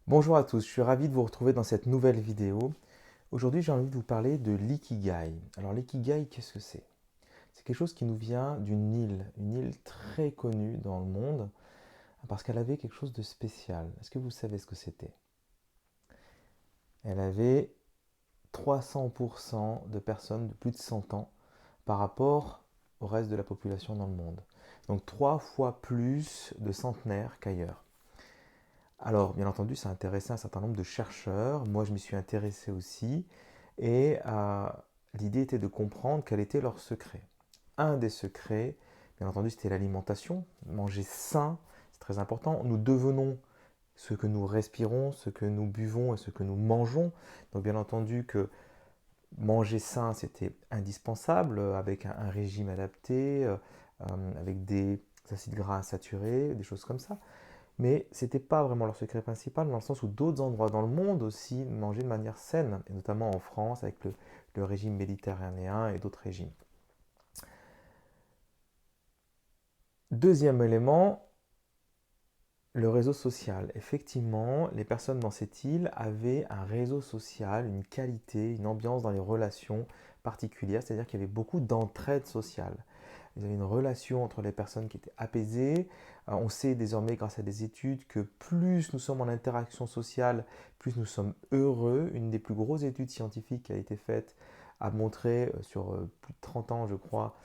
Bonjour à tous, je suis ravi de vous retrouver dans cette nouvelle vidéo. Aujourd'hui, j'ai envie de vous parler de l'ikigai. Alors l'ikigai, qu'est-ce que c'est? C'est quelque chose qui nous vient une île très connue dans le monde, parce qu'elle avait quelque chose de spécial. Est-ce que vous savez ce que c'était? Elle avait 300% de personnes de plus de 100 ans par rapport au reste de la population dans le monde. Donc 3 fois plus de centenaires qu'ailleurs. Alors, bien entendu, ça a intéressé un certain nombre de chercheurs. Moi, je m'y suis intéressé aussi. Et l'idée était de comprendre quel était leur secret. Un des secrets, bien entendu, c'était l'alimentation. Manger sain, c'est très important. Nous devenons ce que nous respirons, ce que nous buvons et ce que nous mangeons. Donc, bien entendu, que manger sain, c'était indispensable, avec un régime adapté, avec des acides gras insaturés, des choses comme ça. Mais ce n'était pas vraiment leur secret principal, dans le sens où d'autres endroits dans le monde aussi mangeaient de manière saine, et notamment en France avec le régime méditerranéen et d'autres régimes. Deuxième élément, le réseau social. Effectivement, les personnes dans cette île avaient un réseau social, une qualité, une ambiance dans les relations particulières, c'est-à-dire qu'il y avait beaucoup d'entraide sociale. Il y avait une relation entre les personnes qui était apaisée. On sait désormais, grâce à des études, que plus nous sommes en interaction sociale, plus nous sommes heureux. Une des plus grosses études scientifiques qui a été faite a montré sur plus de 30 ans, je crois,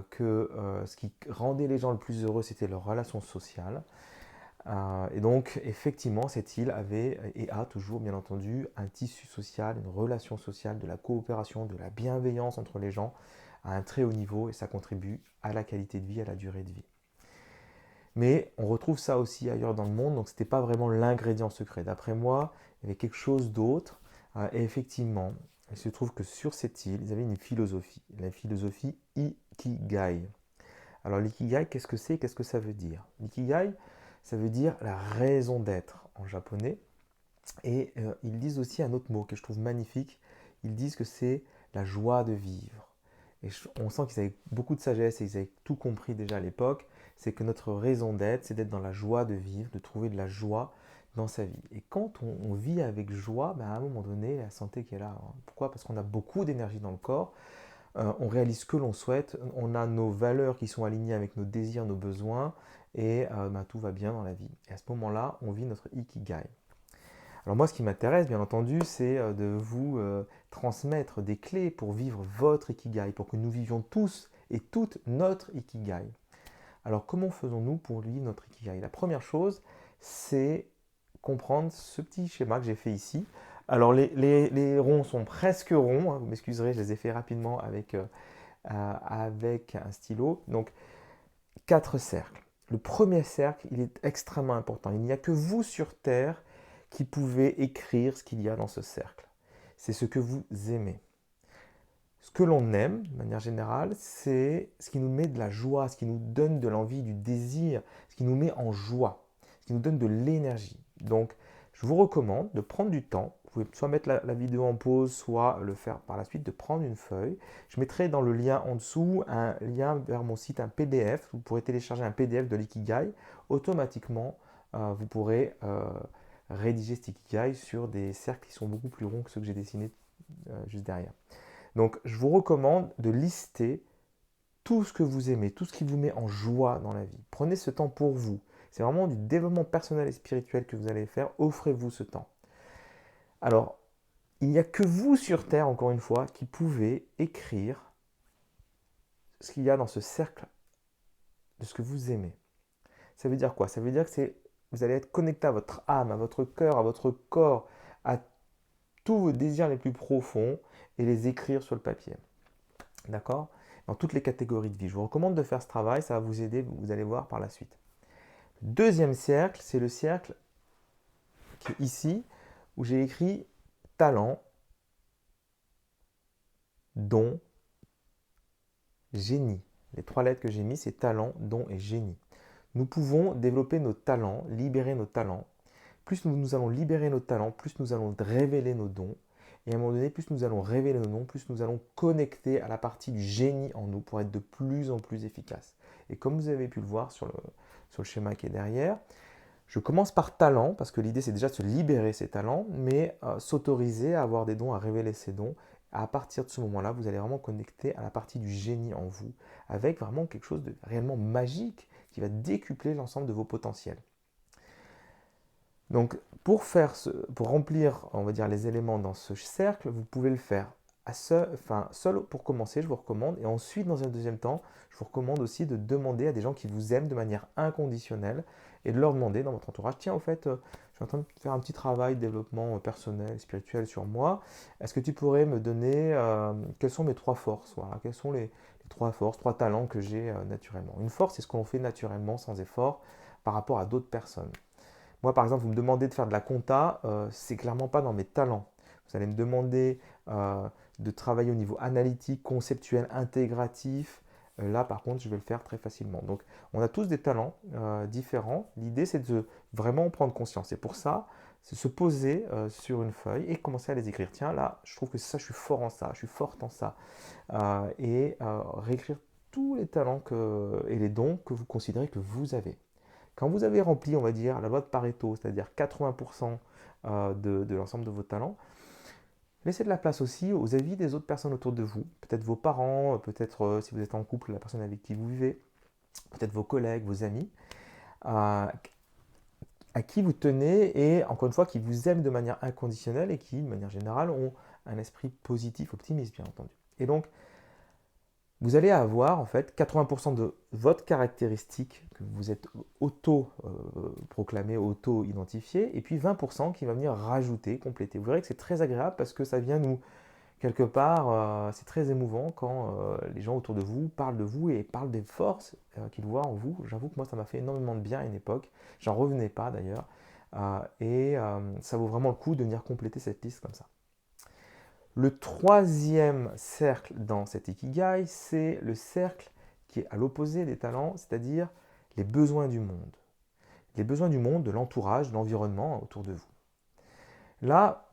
que ce qui rendait les gens le plus heureux, c'était leur relation sociale. Et donc, effectivement, cette île avait et a toujours, bien entendu, un tissu social, une relation sociale, de la coopération, de la bienveillance entre les gens à un très haut niveau, et ça contribue à la qualité de vie, à la durée de vie. Mais on retrouve ça aussi ailleurs dans le monde, donc ce n'était pas vraiment l'ingrédient secret. D'après moi, il y avait quelque chose d'autre. Et effectivement, il se trouve que sur cette île, ils avaient une philosophie, la philosophie Ikigai. Alors l'ikigai, qu'est-ce que c'est? Qu'est-ce que ça veut dire? L'ikigai, ça veut dire la raison d'être en japonais. Et ils disent aussi un autre mot que je trouve magnifique. Ils disent que c'est la joie de vivre. Et on sent qu'ils avaient beaucoup de sagesse et ils avaient tout compris déjà à l'époque. C'est que notre raison d'être, c'est d'être dans la joie de vivre, de trouver de la joie dans sa vie. Et quand on vit avec joie, ben à un moment donné, la santé qui est là. Hein. Pourquoi? Parce qu'on a beaucoup d'énergie dans le corps, on réalise ce que l'on souhaite, on a nos valeurs qui sont alignées avec nos désirs, nos besoins, et ben, tout va bien dans la vie. Et à ce moment-là, on vit notre ikigai. Alors moi, ce qui m'intéresse, bien entendu, c'est de vous transmettre des clés pour vivre votre ikigai, pour que nous vivions tous et toutes notre ikigai. Alors comment faisons-nous pour vivre notre ikigai? La première chose, c'est comprendre ce petit schéma que j'ai fait ici. Alors les ronds sont presque ronds, hein, vous m'excuserez, je les ai fait rapidement avec un stylo. Donc 4 cercles. Le premier cercle, il est extrêmement important. Il n'y a que vous sur Terre qui pouvez écrire ce qu'il y a dans ce cercle. C'est ce que vous aimez. Ce que l'on aime, de manière générale, c'est ce qui nous met de la joie, ce qui nous donne de l'envie, du désir, ce qui nous met en joie, ce qui nous donne de l'énergie. Donc, je vous recommande de prendre du temps. Vous pouvez soit mettre la vidéo en pause, soit le faire par la suite, de prendre une feuille. Je mettrai dans le lien en dessous un lien vers mon site, un PDF. Vous pourrez télécharger un PDF de l'Ikigai. Automatiquement, vous pourrez rédiger cet Ikigai sur des cercles qui sont beaucoup plus ronds que ceux que j'ai dessinés juste derrière. Donc, je vous recommande de lister tout ce que vous aimez, tout ce qui vous met en joie dans la vie. Prenez ce temps pour vous. C'est vraiment du développement personnel et spirituel que vous allez faire. Offrez-vous ce temps. Alors, il n'y a que vous sur Terre, encore une fois, qui pouvez écrire ce qu'il y a dans ce cercle de ce que vous aimez. Ça veut dire quoi? Ça veut dire que vous allez être connecté à votre âme, à votre cœur, à votre corps, à tous vos désirs les plus profonds et les écrire sur le papier. D'accord? Dans toutes les catégories de vie. Je vous recommande de faire ce travail, ça va vous aider, vous allez voir par la suite. Le deuxième cercle, c'est le cercle qui est ici, où j'ai écrit talent, don, génie. Les 3 lettres que j'ai mis, c'est talent, don et génie. Nous pouvons développer nos talents, libérer nos talents. Plus nous allons libérer nos talents, plus nous allons révéler nos dons. Et à un moment donné, plus nous allons révéler nos dons, plus nous allons connecter à la partie du génie en nous pour être de plus en plus efficace. Et comme vous avez pu le voir sur le schéma qui est derrière, Je commence par talent, parce que l'idée c'est déjà de se libérer ses talents, mais s'autoriser à avoir des dons, à révéler ses dons. À partir de ce moment-là, vous allez vraiment connecter à la partie du génie en vous, avec vraiment quelque chose de réellement magique qui va décupler l'ensemble de vos potentiels. Donc, pour remplir, on va dire, les éléments dans ce cercle, vous pouvez le faire seul pour commencer, je vous recommande. Et ensuite, dans un deuxième temps, je vous recommande aussi de demander à des gens qui vous aiment de manière inconditionnelle et de leur demander dans votre entourage, tiens, au fait, je suis en train de faire un petit travail de développement personnel, spirituel sur moi. Est-ce que tu pourrais me donner quelles sont mes trois forces? Voilà, quelles sont les trois forces, trois talents que j'ai naturellement. Une force, c'est ce qu'on fait naturellement, sans effort, par rapport à d'autres personnes. Moi, par exemple, vous me demandez de faire de la compta, c'est clairement pas dans mes talents. Vous allez me demander de travailler au niveau analytique, conceptuel, intégratif. Là, par contre, je vais le faire très facilement. Donc, on a tous des talents différents. L'idée, c'est de vraiment prendre conscience. Et pour ça, c'est se poser sur une feuille et commencer à les écrire. Tiens, là, je trouve que ça, je suis fort en ça, je suis forte en ça. Réécrire tous les talents et les dons que vous considérez que vous avez. Quand vous avez rempli, on va dire, la loi de Pareto, c'est-à-dire 80% de l'ensemble de vos talents, laissez de la place aussi aux avis des autres personnes autour de vous. Peut-être vos parents, peut-être si vous êtes en couple, la personne avec qui vous vivez, peut-être vos collègues, vos amis, euh, à qui vous tenez et encore une fois qui vous aiment de manière inconditionnelle et qui, de manière générale, ont un esprit positif, optimiste, bien entendu. Et donc, vous allez avoir en fait 80% de votre caractéristique que vous êtes auto-proclamé, auto-identifié, et puis 20% qui va venir rajouter, compléter. Vous verrez que c'est très agréable parce que ça vient nous, quelque part, c'est très émouvant quand les gens autour de vous parlent de vous et parlent des forces qu'ils voient en vous. J'avoue que moi, ça m'a fait énormément de bien à une époque. J'en revenais pas d'ailleurs. Ça vaut vraiment le coup de venir compléter cette liste comme ça. Le troisième cercle dans cet ikigai, c'est le cercle qui est à l'opposé des talents, c'est-à-dire les besoins du monde. Les besoins du monde, de l'entourage, de l'environnement autour de vous. Là,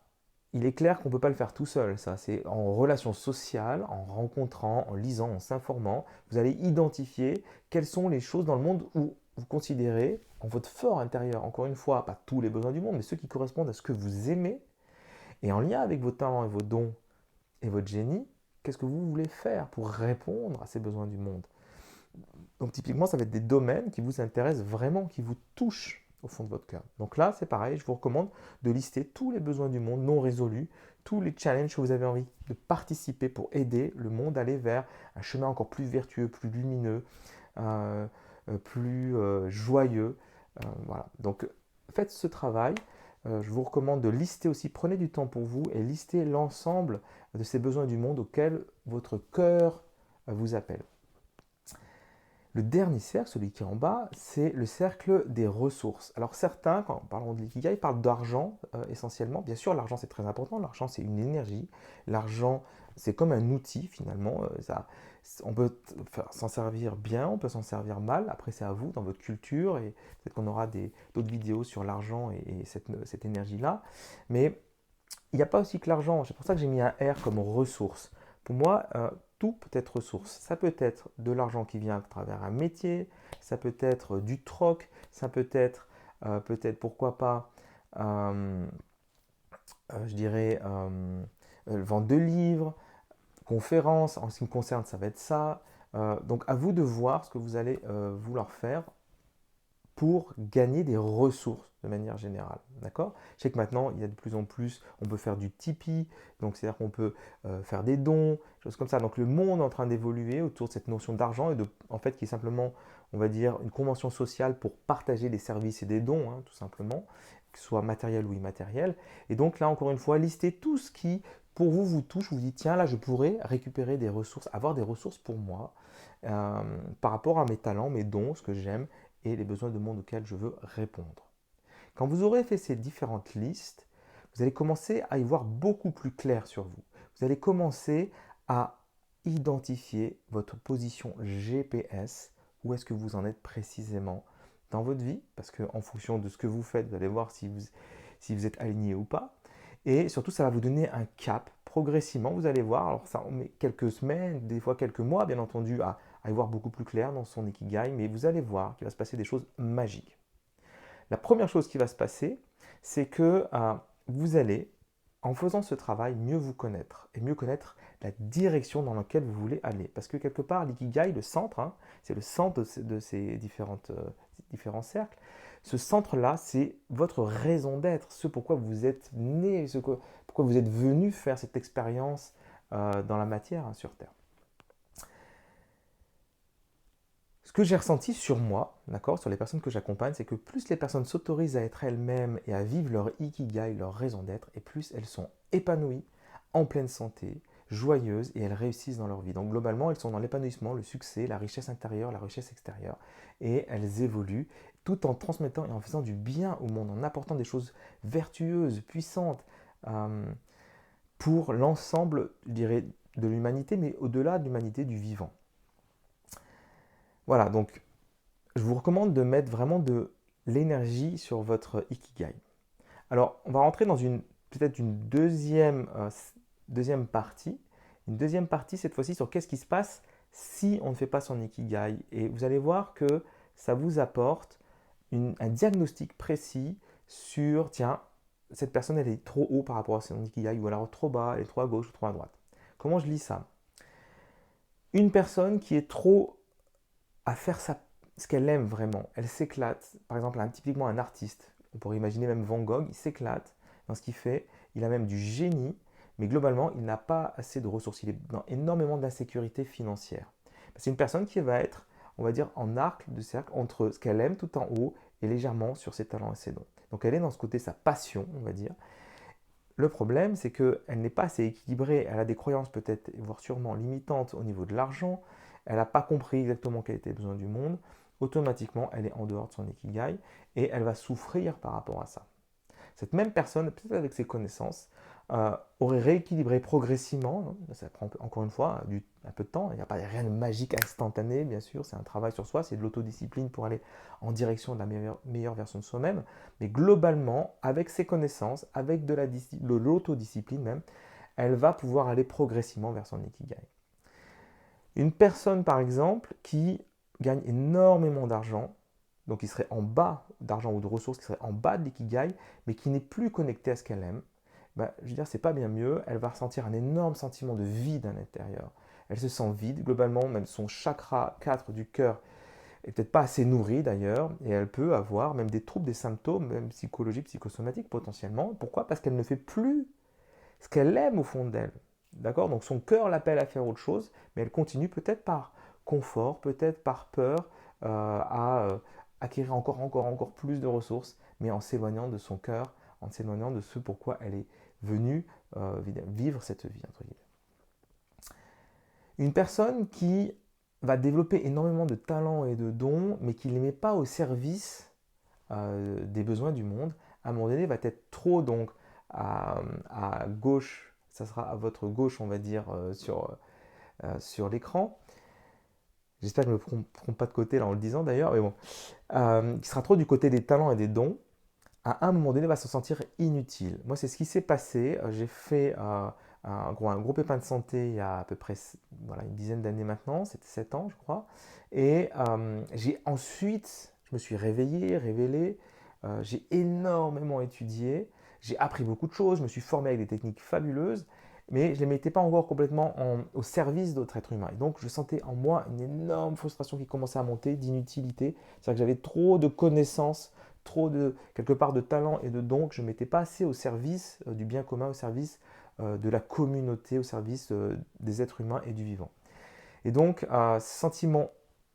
il est clair qu'on ne peut pas le faire tout seul. Ça, c'est en relation sociale, en rencontrant, en lisant, en s'informant. Vous allez identifier quelles sont les choses dans le monde où vous considérez, en votre fort intérieur, encore une fois, pas tous les besoins du monde, mais ceux qui correspondent à ce que vous aimez, et en lien avec vos talents et vos dons et votre génie, qu'est-ce que vous voulez faire pour répondre à ces besoins du monde? Donc typiquement, ça va être des domaines qui vous intéressent vraiment, qui vous touchent au fond de votre cœur. Donc là, c'est pareil, je vous recommande de lister tous les besoins du monde non résolus, tous les challenges que vous avez envie de participer pour aider le monde à aller vers un chemin encore plus vertueux, plus lumineux, euh, plus joyeux. Voilà. Donc faites ce travail. Je vous recommande de lister aussi, prenez du temps pour vous et listez l'ensemble de ces besoins du monde auxquels votre cœur vous appelle. Le dernier cercle, celui qui est en bas, c'est le cercle des ressources. Alors certains, quand parlons de l'ikigai, parlent d'argent essentiellement. Bien sûr, l'argent c'est très important, l'argent c'est une énergie, l'argent c'est comme un outil finalement. On peut s'en servir bien, on peut s'en servir mal, après c'est à vous dans votre culture, et peut-être qu'on aura d'autres vidéos sur l'argent et cette énergie-là. Mais il n'y a pas aussi que l'argent, c'est pour ça que j'ai mis un R comme ressource. Pour moi, tout peut être ressource. Ça peut être de l'argent qui vient à travers un métier, ça peut être du troc, ça peut être, pourquoi pas, euh, je dirais, vente de livres, conférences, en ce qui me concerne, ça va être ça. Donc à vous de voir ce que vous allez vouloir faire pour gagner des ressources de manière générale. D'accord? Je sais que maintenant, il y a de plus en plus, on peut faire du Tipeee, donc c'est-à-dire qu'on peut faire des dons, choses comme ça. Donc le monde est en train d'évoluer autour de cette notion d'argent en fait, qui est simplement, on va dire, une convention sociale pour partager des services et des dons, hein, tout simplement, que ce soit matériel ou immatériel. Et donc là, encore une fois, listez tout ce qui, pour vous, vous touche, vous dit, tiens, là, je pourrais récupérer des ressources, avoir des ressources pour moi, par rapport à mes talents, mes dons, ce que j'aime, et les besoins du monde auxquels je veux répondre. Quand vous aurez fait ces différentes listes, vous allez commencer à y voir beaucoup plus clair sur vous. Vous allez commencer à identifier votre position GPS, où est-ce que vous en êtes précisément dans votre vie, parce qu'en fonction de ce que vous faites, vous allez voir si vous êtes aligné ou pas. Et surtout, ça va vous donner un cap progressivement. Vous allez voir, alors ça on met quelques semaines, des fois quelques mois, bien entendu, à y voir beaucoup plus clair dans son ikigai, mais vous allez voir qu'il va se passer des choses magiques. la première chose qui va se passer, c'est que vous allez, en faisant ce travail, mieux vous connaître et mieux connaître la direction dans laquelle vous voulez aller. Parce que quelque part, l'ikigai, le centre, hein, c'est le centre de ces différents cercles. Ce centre-là, c'est votre raison d'être, ce pourquoi vous êtes né, pourquoi vous êtes venu faire cette expérience dans la matière, hein, sur Terre. Ce que j'ai ressenti sur moi, d'accord, sur les personnes que j'accompagne, c'est que plus les personnes s'autorisent à être elles-mêmes et à vivre leur ikigai, leur raison d'être, et plus elles sont épanouies, en pleine santé, joyeuses, et elles réussissent dans leur vie. Donc globalement, elles sont dans l'épanouissement, le succès, la richesse intérieure, la richesse extérieure, et elles évoluent tout en transmettant et en faisant du bien au monde, en apportant des choses vertueuses, puissantes, euh, pour l'ensemble, je dirais, de l'humanité, mais au-delà de l'humanité, du vivant. Voilà, donc je vous recommande de mettre vraiment de l'énergie sur votre ikigai. Alors, on va rentrer dans peut-être une deuxième partie. Une deuxième partie, cette fois-ci, sur qu'est-ce qui se passe si on ne fait pas son ikigai. Et vous allez voir que ça vous apporte un diagnostic précis sur, tiens, cette personne, elle est trop haut par rapport à son ikigai, ou alors trop bas, elle est trop à gauche ou trop à droite. Comment je lis ça? Une personne qui est trop à faire ce qu'elle aime vraiment. Elle s'éclate. Par exemple, typiquement un artiste, on pourrait imaginer même Van Gogh, il s'éclate dans ce qu'il fait. Il a même du génie, mais globalement, il n'a pas assez de ressources. Il est dans énormément d'insécurité financière. C'est une personne qui va être, on va dire, en arc de cercle entre ce qu'elle aime tout en haut et légèrement sur ses talents et ses dons. Donc elle est dans ce côté, sa passion, on va dire. Le problème, c'est qu'elle n'est pas assez équilibrée. Elle a des croyances peut-être, voire sûrement limitantes au niveau de l'argent. Elle n'a pas compris exactement quel était le besoin du monde. Automatiquement, elle est en dehors de son ikigai et elle va souffrir par rapport à ça. Cette même personne, peut-être avec ses connaissances, aurait rééquilibré progressivement. Ça prend encore une fois un peu de temps. Il n'y a pas rien de magique instantané, bien sûr. C'est un travail sur soi, c'est de l'autodiscipline pour aller en direction de la meilleure version de soi-même. Mais globalement, avec ses connaissances, avec de l'autodiscipline même, elle va pouvoir aller progressivement vers son ikigai. Une personne, par exemple, qui gagne énormément d'argent, donc qui serait en bas d'argent ou de ressources, qui serait en bas de l'ikigai, mais qui n'est plus connectée à ce qu'elle aime, je veux dire, c'est pas bien mieux. Elle va ressentir un énorme sentiment de vide à l'intérieur. Elle se sent vide. Globalement, même son chakra 4 du cœur est peut-être pas assez nourri d'ailleurs, et elle peut avoir même des troubles, des symptômes, même psychologiques, psychosomatiques potentiellement. Pourquoi? Parce qu'elle ne fait plus ce qu'elle aime au fond d'elle. D'accord? Donc son cœur l'appelle à faire autre chose, mais elle continue peut-être par confort, peut-être par peur à acquérir encore plus de ressources, mais en s'éloignant de son cœur, en s'éloignant de ce pourquoi elle est venue vivre cette vie, entre guillemets. Une personne qui va développer énormément de talents et de dons, mais qui ne les met pas au service des besoins du monde, à un moment donné va être trop donc à gauche, ça sera à votre gauche, on va dire, sur l'écran. J'espère que je ne me trompe pas de côté là en le disant d'ailleurs, mais bon. Qui sera trop du côté des talents et des dons, à un moment donné va se sentir inutile. Moi, c'est ce qui s'est passé. J'ai fait un gros pépin de santé il y a à peu près voilà, une dizaine d'années maintenant, c'était 7 ans je crois. Et je me suis réveillé, révélé, j'ai énormément étudié, j'ai appris beaucoup de choses, je me suis formé avec des techniques fabuleuses, mais je ne les mettais pas encore complètement au service d'autres êtres humains. Et donc je sentais en moi une énorme frustration qui commençait à monter, d'inutilité. C'est-à-dire que j'avais trop de connaissances, trop quelque part de talent et de dons que je ne mettais pas assez au service du bien commun, au service de la communauté, au service des êtres humains et du vivant. Et donc, ce sentiment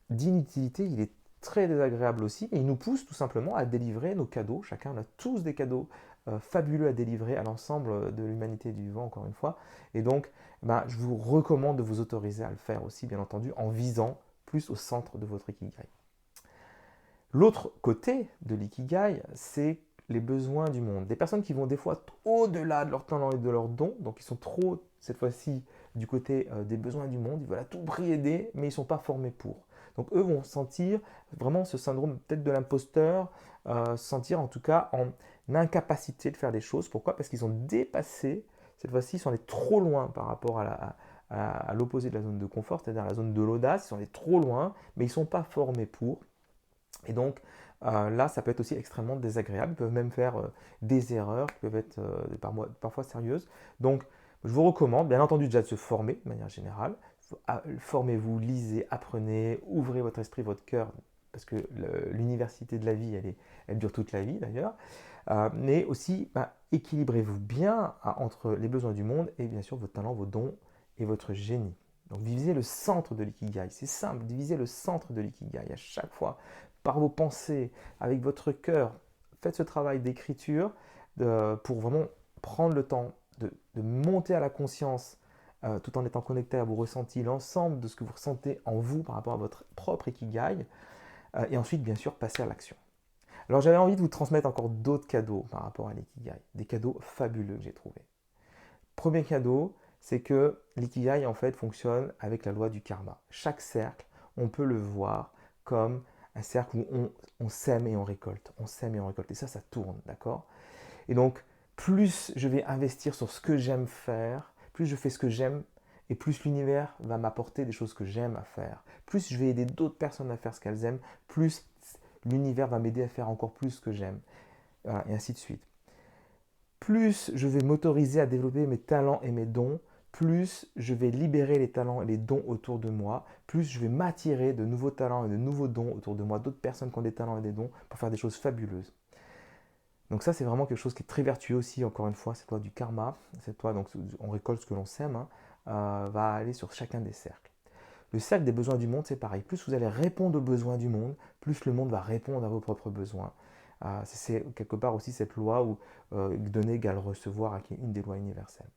d'inutilité, il est très désagréable aussi, et il nous pousse tout simplement à délivrer nos cadeaux. Chacun, on a tous des cadeaux fabuleux à délivrer à l'ensemble de l'humanité et du vivant, encore une fois. Et donc, je vous recommande de vous autoriser à le faire aussi, bien entendu, en visant plus au centre de votre ikigai. L'autre côté de l'ikigai, c'est les besoins du monde. Des personnes qui vont des fois au-delà de leur talent et de leurs dons, donc ils sont trop, cette fois-ci, du côté des besoins du monde, ils veulent à tout prix aider, mais ils ne sont pas formés pour. Donc eux vont sentir vraiment ce syndrome peut-être de l'imposteur, sentir en tout cas en incapacité de faire des choses. Pourquoi? Parce qu'ils ont dépassé, cette fois-ci, ils sont allés trop loin par rapport à l'opposé de la zone de confort, c'est-à-dire la zone de l'audace, ils sont allés trop loin, mais ils ne sont pas formés pour. Et donc, là, ça peut être aussi extrêmement désagréable. Ils peuvent même faire des erreurs qui peuvent être parfois sérieuses. Donc, je vous recommande, bien entendu, déjà de se former de manière générale. Formez-vous, lisez, apprenez, ouvrez votre esprit, votre cœur, parce que l'université de la vie, elle dure toute la vie d'ailleurs. Mais aussi, équilibrez-vous bien entre les besoins du monde et bien sûr vos talents, vos dons et votre génie. Donc visez le centre de l'ikigai. C'est simple, visez le centre de l'ikigai à chaque fois, par vos pensées, avec votre cœur. Faites ce travail d'écriture pour vraiment prendre le temps de monter à la conscience tout en étant connecté à vos ressentis, l'ensemble de ce que vous ressentez en vous par rapport à votre propre ikigai. Et ensuite, bien sûr, passer à l'action. Alors j'avais envie de vous transmettre encore d'autres cadeaux par rapport à l'ikigai, des cadeaux fabuleux que j'ai trouvés. Premier cadeau, c'est que l'ikigai en fait fonctionne avec la loi du karma. Chaque cercle, on peut le voir comme un cercle où on sème et on récolte, on sème et on récolte. Et ça tourne, d'accord? Et donc, plus je vais investir sur ce que j'aime faire, plus je fais ce que j'aime, et plus l'univers va m'apporter des choses que j'aime à faire. Plus je vais aider d'autres personnes à faire ce qu'elles aiment, plus l'univers va m'aider à faire encore plus ce que j'aime. Voilà, et ainsi de suite. Plus je vais m'autoriser à développer mes talents et mes dons, plus je vais libérer les talents et les dons autour de moi, plus je vais m'attirer de nouveaux talents et de nouveaux dons autour de moi, d'autres personnes qui ont des talents et des dons pour faire des choses fabuleuses. Donc ça, c'est vraiment quelque chose qui est très vertueux aussi, encore une fois, cette loi du karma, cette loi, donc on récolte ce que l'on sème, va aller sur chacun des cercles. Le cercle des besoins du monde, c'est pareil. Plus vous allez répondre aux besoins du monde, plus le monde va répondre à vos propres besoins. C'est quelque part aussi cette loi où donner égale recevoir, qui est une des lois universelles.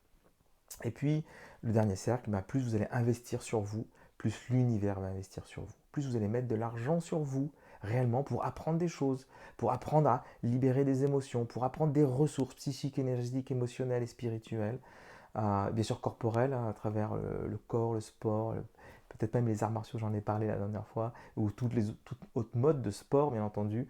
Et puis, le dernier cercle, plus vous allez investir sur vous, plus l'univers va investir sur vous. Plus vous allez mettre de l'argent sur vous, réellement, pour apprendre des choses, pour apprendre à libérer des émotions, pour apprendre des ressources psychiques, énergétiques, émotionnelles et spirituelles, bien sûr corporelles, à travers le corps, le sport, peut-être même les arts martiaux, j'en ai parlé la dernière fois, ou toutes autres modes de sport, bien entendu.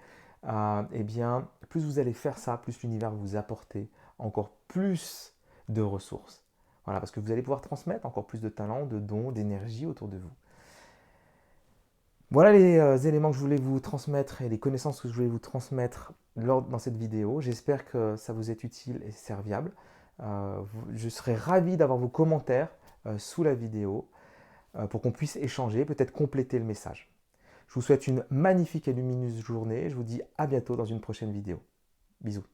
Eh bien, plus vous allez faire ça, plus l'univers va vous apporter encore plus de ressources. Voilà, parce que vous allez pouvoir transmettre encore plus de talents, de dons, d'énergie autour de vous. Voilà les éléments que je voulais vous transmettre et les connaissances que je voulais vous transmettre dans cette vidéo. J'espère que ça vous est utile et serviable. Je serai ravi d'avoir vos commentaires sous la vidéo pour qu'on puisse échanger, peut-être compléter le message. Je vous souhaite une magnifique et lumineuse journée. Je vous dis à bientôt dans une prochaine vidéo. Bisous.